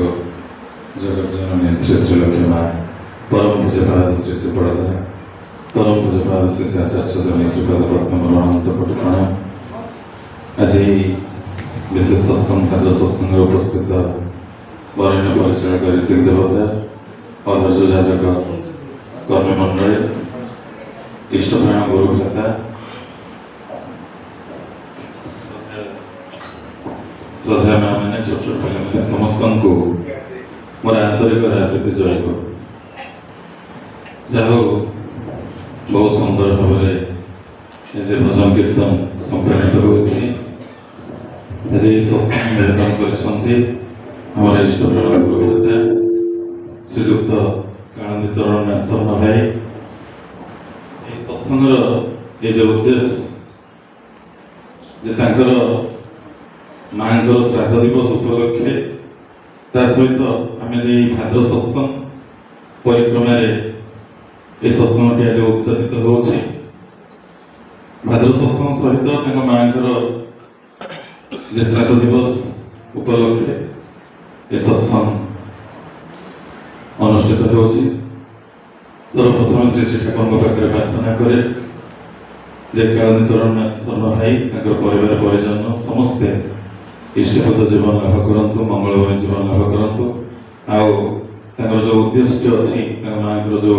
जगत जननी श्री श्री लक्ष्मी माँ परम पूज्यपाद श्री श्री पड़दा परम पूज्यपाद श्री श्री आचार्य जनी श्रीपाद पद्म अनंत कोटि प्रणाम। आज विशेष सत्संग कार्य सत्संग उपस्थित वरिष्ठ परिचालक ऋतिक देवता अध्यक्ष जाजक कर्मी मंडल इष्टप्राण गुरुभ्राता श्रद्धा माँ मैंने छोट छोट पे समस्त को मोर आंतरिक राजनीति जय हो जहा बहुत सुंदर भाव भजन कीर्तन संप्राणित होती सत्संग निवेदन कर इष्टप्राण गुरुभ्राता श्रीजुक्त कानंदी चरण नाशरण भाई सत्संगर ये उद्देश्य माँ श्राद्ध दिवस उपलक्षे सहित आम भाद्र सत्संग परिक्रमा सत्संग आज उद्घाटित हो भाद्र सत्संग सहित माँ श्राद्ध दिवस उपलक्षे ये सत्संग अनुष्ठित हो सर्वप्रथम श्री श्री ठाकुर पाखे प्रार्थना करे जे कानंदी चरण नाथ शर्मा भाई परिवार परिजन समस्ते इष्टपद जीवन लाभ करंतु मंगलमय जीवन लाभ करंतु आउ जो उद्देश्य अच्छी माँ जो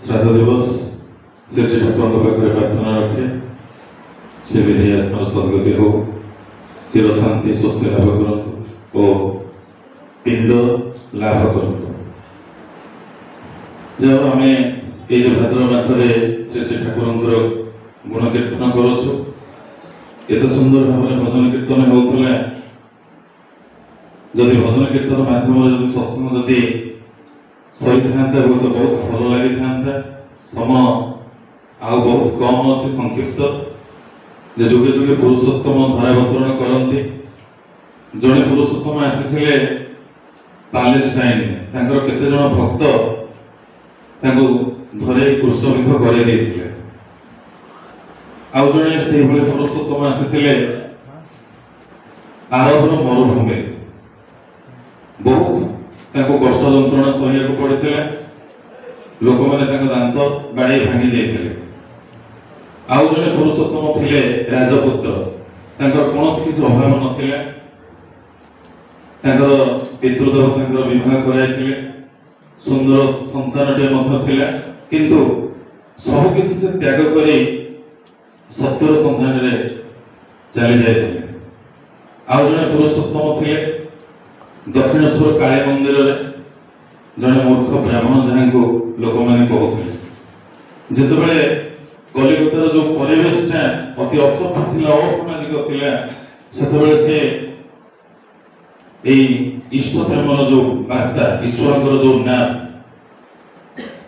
श्राद्ध दिवस श्री श्री ठाकुर पाखे प्रार्थना रखे से विधि आत्मार सद्गति हो चिर शांति स्वस्ति लाभ करंतु और पिंड लाभ करंतु। जब आम ये भाद्र मासरे श्री श्री ठाकुर गुण कीर्तन करुचु एत सुंदर भाव भजन कीर्तन होता जदि भजन कीर्तन माध्यम सत्संग जदि सही था बहुत भल लगी था समय आ बहुत कम अच्छे संक्षिप्त जे जुगे जुगे पुरुषोत्तम धारावतरण करती जड़े पुरुषोत्तम आसी पैलेस्टाइन केते जन भक्त धरे क्रुशबिद्ध कर आउ जड़े से पुरुषोत्तम आसी आरबर मरुभूमि बहुत कष्ट जंत्रणा सहया पड़ता लोक मैंने दांत बाड़ी भांगी देते आउ जड़े पुरुषोत्तम थे राजपुत्र कौन किसी अभाव नाला पितृदेवता विवाह कराई सुंदर संतान किंतु सब किसी से त्याग कर सत्यर सन्धान चली जाते आउ जड़े पुरुषोत्तम थे दक्षिणेश्वर काली मंदिर जड़े मूर्ख ब्राह्मण जहाँ को लोक मैंने कहते जिते कलिकतार जो परिवेशटा अति असभ्य थिला असामाजिक थिला सेतबेले से इष्ट प्रेमर जो वार्ता ईश्वर जो नाम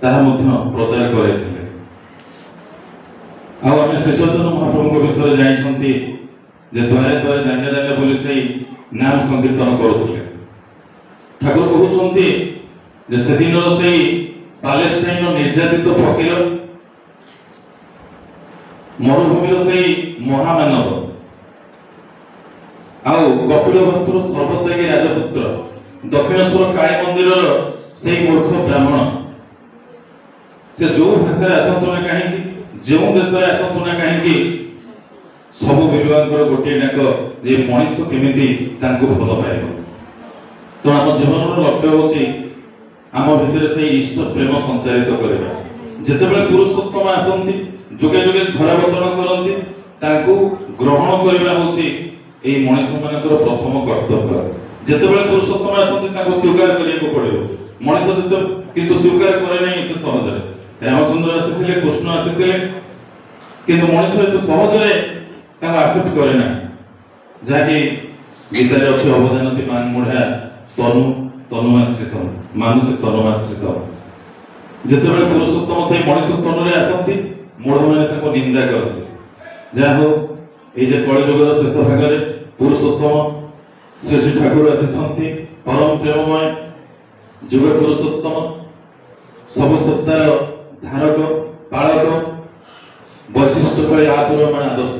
ताहा प्रचार करते आम श्री चैतन्य महाप्रभु विषय जानते द्वारे द्वारे दांडे दांडे बोली से नाम संकीर्तन करुले ठाकुर कहते से दिन से पैलेस्टाइन निर्यातित फकीर मरुभूमि से महामानव आउ कपिल वस्तुर सर्वत्यागी राजपुत्र दक्षिणेश्वर काली मंदिर से मूर्ख ब्राह्मण से जो भाषा आसतु ना कहीं जो देश आसतु ना कहीं सब विद्वान गोटे डाक जे मनीष केमिति भल पाइब तो आम जीवन लक्ष्य होची आम भितर से इष्ट प्रेम संचारित करबा जेतेबेले पुरुषोत्तम आसंती जुगे जुगे धरावतरण करती ग्रहण करबा होची ए मनीष मानकर प्रथम कर्तव्य जेतेबेले पुरुषोत्तम आसंती स्वीकार करिया पड़िबो मनीष जते किंतु स्वीकार करे नहीं एते सहज रामचंद्र आसीथिले कृष्ण आसीथिले किंतु मनीष एते सहज रे एक्सेप्ट करे ना जाकी गीता रे अछि अवधानति मान मुढा तनु तनुआश्रित मानुष तनुआश्रित जेतेबेले पुरुषोत्तम से मनीष तनु रे आसंती मूढ़ मैंने निंदा करते जहा हो ये कलिजुगर शेष भाग में पुरुषोत्तम श्री श्री ठाकुर आसी परम प्रेममय जुग पुरुषोत्तम सब सत्तार धारक पालक वैशिष्ट पर आतुर मान आदर्श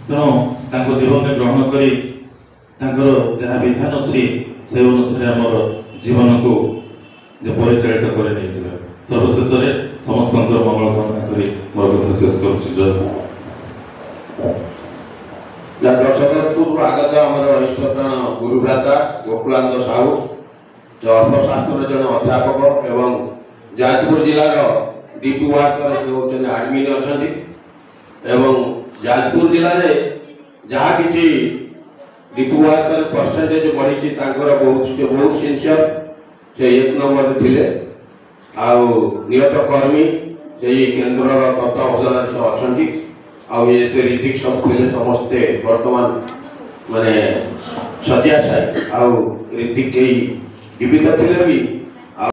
तेणु जीवन में ग्रहण कर जहाँ विधान अच्छी से अनुसार आमर जीवन को जे परिचालित करे नहीं जिबा सर्वशेष रे समस्त मंगल कामना करी मोर कथा शेष करूछु। जय दर्शकपुर आगत आमर इष्ट प्राण गुरुभ्राता गोकुलानंद साहू जो अर्थशास्त्र जन अध्यापक एवं जाजपुर जिलार डीपी वार्ड जो आडमिन अच्छा एवं जाजपुर जिले में जहाँ किसी डीपी वार्ड परसेंटेज बढ़ी बहुत सिंसियर से 1 नंबर थे नियत कर्मी से केन्द्र तत्वावधान से अच्छा आते ऋतिक सब थे समस्ते वर्तमान माने शଯ୍ୟା ऋतिक कई जीवित थे भी